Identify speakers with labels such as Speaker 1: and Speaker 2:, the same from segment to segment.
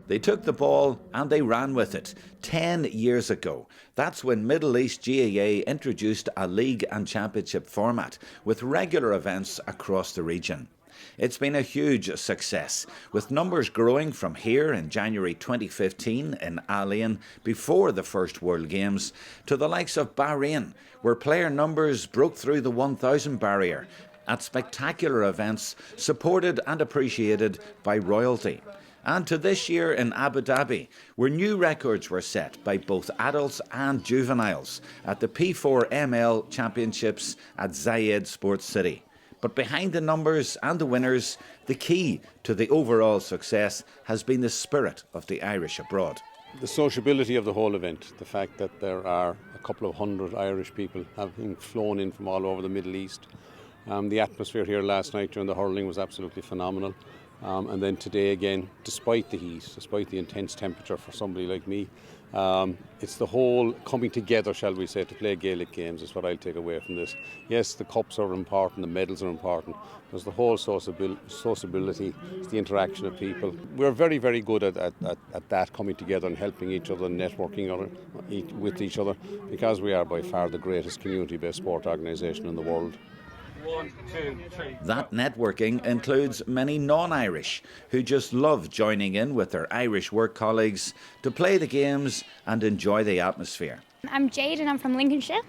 Speaker 1: They took the ball and they ran with it. 10 years ago, that's when Middle East GAA introduced a league and championship format with regular events across the region. It's been a huge success, with numbers growing from here in January 2015 in Al Ain before the first World Games to the likes of Bahrain, where player numbers broke through the 1,000 barrier at spectacular events supported and appreciated by royalty. And to this year in Abu Dhabi, where new records were set by both adults and juveniles at the P4ML Championships at Zayed Sports City. But behind the numbers and the winners, the key to the overall success has been the spirit of the Irish abroad.
Speaker 2: The sociability of the whole event, the fact that there are a couple of hundred Irish people having flown in from all over the Middle East. The atmosphere here last night during the hurling was absolutely phenomenal. And then today again, despite the heat, despite the intense temperature for somebody like me, it's the whole coming together, shall we say, to play Gaelic games is what I'll take away from this. Yes, the cups are important, the medals are important. There's the whole sociability, it's the interaction of people. We're very, very good at that, coming together and helping each other, networking with each other, because we are by far the greatest community-based sport organisation in the world.
Speaker 3: 1, 2, 3.
Speaker 1: That networking includes many non-Irish who just love joining in with their Irish work colleagues to play the games and enjoy the atmosphere.
Speaker 4: I'm Jade and I'm from Lincolnshire.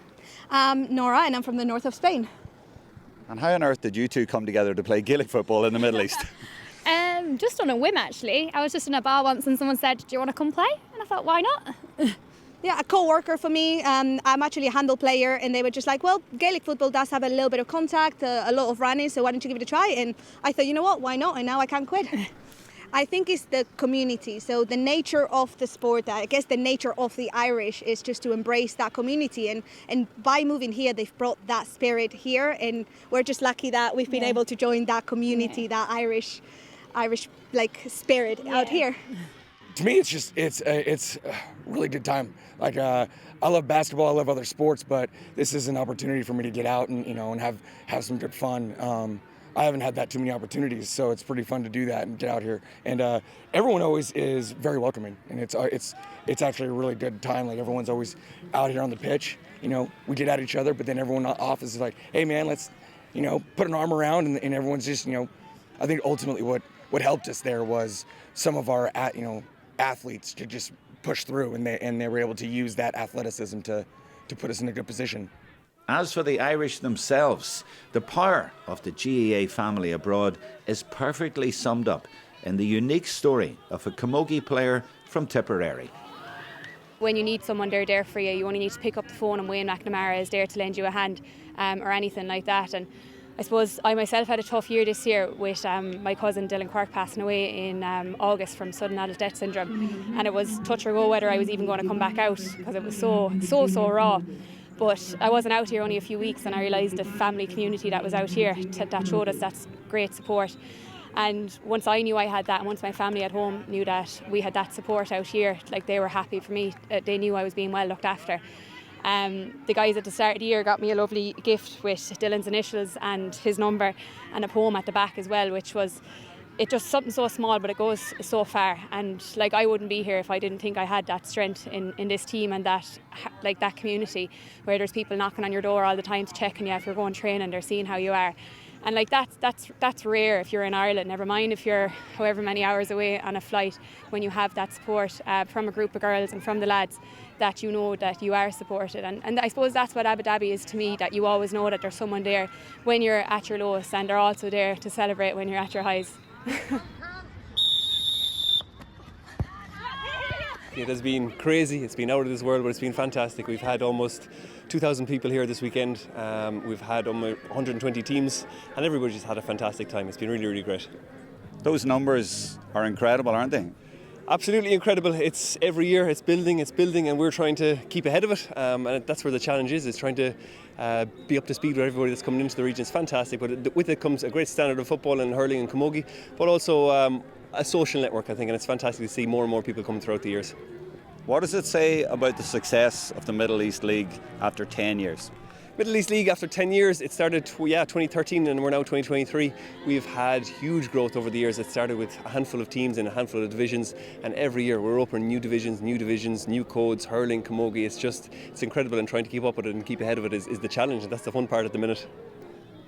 Speaker 5: Nora and I'm from the north of Spain.
Speaker 6: And how on earth did you two come together to play Gaelic football in the Middle East?
Speaker 4: Just on a whim, actually. I was just in a bar once and someone said, "Do you want to come play?" And I thought, why not?
Speaker 5: Yeah, a co-worker for me. I'm actually a handle player, and they were just like, well, Gaelic football does have a little bit of contact, a lot of running, so why don't you give it a try? And I thought, you know what, why not? And now I can't quit. I think it's the community. So the nature of the sport, I guess the nature of the Irish is just to embrace that community. And by moving here, they've brought that spirit here, and we're just lucky that we've been able to join that community, that Irish like spirit out here.
Speaker 7: To me, it's a really good time. Like I love basketball, I love other sports, but this is an opportunity for me to get out and and have some good fun. I haven't had that too many opportunities, so it's pretty fun to do that and get out here. And everyone always is very welcoming, and it's actually a really good time. Like everyone's always out here on the pitch. We get at each other, but then everyone off is like, hey man, let's put an arm around, and everyone's just I think ultimately what helped us there was some of our athletes to just push through, and they were able to use that athleticism to put us in a good position.
Speaker 1: As for the Irish themselves, the power of the GAA family abroad is perfectly summed up in the unique story of a camogie player from Tipperary.
Speaker 4: When you need someone, they're there for you. You only need to pick up the phone and Wayne McNamara is there to lend you a hand or anything like that. And I suppose I myself had a tough year this year with my cousin Dylan Quirk passing away in August from sudden adult death syndrome, and it was touch or go whether I was even going to come back out because it was so raw. But I wasn't out here only a few weeks, and I realised the family community that was out here that showed us that's great support. And once I knew I had that, and once my family at home knew that we had that support out here, like they were happy for me. They knew I was being well looked after. The guys at the start of the year got me a lovely gift with Dylan's initials and his number and a poem at the back as well, which was just something so small, but it goes so far. And like I wouldn't be here if I didn't think I had that strength in this team and that community where there's people knocking on your door all the time to check on you if you're going training, they're seeing how you are. And like that's rare if you're in Ireland, never mind if you're however many hours away on a flight, when you have that support from a group of girls and from the lads, that you know that you are supported. And I suppose that's what Abu Dhabi is to me, that you always know that there's someone there when you're at your lowest, and they're also there to celebrate when you're at your highs.
Speaker 8: It has been crazy, it's been out of this world, but it's been fantastic. We've had almost 2,000 people here this weekend. We've had almost 120 teams, and everybody just had a fantastic time. It's been really, really great.
Speaker 6: Those numbers are incredible, aren't they?
Speaker 8: Absolutely incredible. It's every year, it's building, and we're trying to keep ahead of it. And that's where the challenge is trying to be up to speed with everybody that's coming into the region. It's fantastic, but with it comes a great standard of football and hurling and camogie, but also a social network, I think, and it's fantastic to see more and more people coming throughout the years.
Speaker 6: What does it say about the success of the Middle East League after 10 years?
Speaker 8: Middle East League, after 10 years, it started 2013 and we're now 2023. We've had huge growth over the years. It started with a handful of teams in a handful of divisions, and every year we're opening new divisions, new codes, hurling, camogie. It's incredible, and trying to keep up with it and keep ahead of it is the challenge, and that's the fun part at the minute.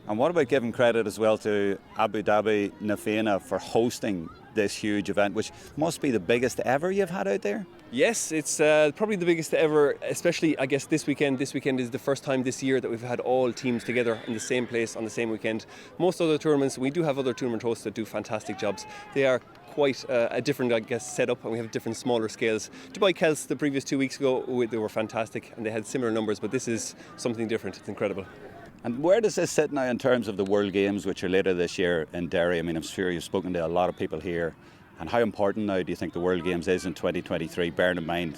Speaker 6: And what about giving credit as well to Dhabi Na Fianna for hosting this huge event, which must be the biggest ever you've had out there?
Speaker 8: Yes, it's probably the biggest ever, especially I guess this weekend. This weekend is the first time this year that we've had all teams together in the same place on the same weekend. Most other tournaments, we do have other tournament hosts that do fantastic jobs. They are quite a different, I guess, setup, and we have different smaller scales. Dubai Kels the previous 2 weeks ago, they were fantastic and they had similar numbers, but this is something different. It's incredible.
Speaker 6: And where does this sit now in terms of the World Games, which are later this year in Derry? I mean, I'm sure you've spoken to a lot of people here. And how important now do you think the World Games is in 2023, bearing in mind,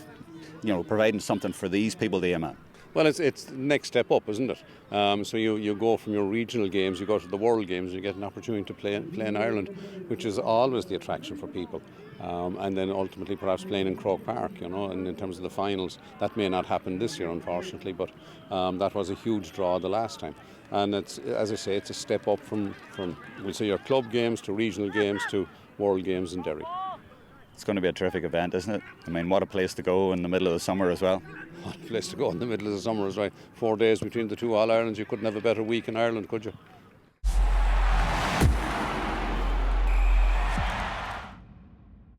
Speaker 6: providing something for these people to aim at?
Speaker 2: Well, it's the next step up, isn't it? So you go from your regional games, you go to the World Games, you get an opportunity to play in Ireland, which is always the attraction for people. And then ultimately perhaps playing in Croke Park, and in terms of the finals. That may not happen this year, unfortunately, but that was a huge draw the last time. And it's, as I say, it's a step up from we'll say, your club games to regional games to World Games in Derry.
Speaker 6: It's going to be a terrific event, isn't it? I mean, what a place to go in the middle of the summer as well.
Speaker 2: What a place to go in the middle of the summer is right. 4 days between the two All-Irelands. You couldn't have a better week in Ireland, could you?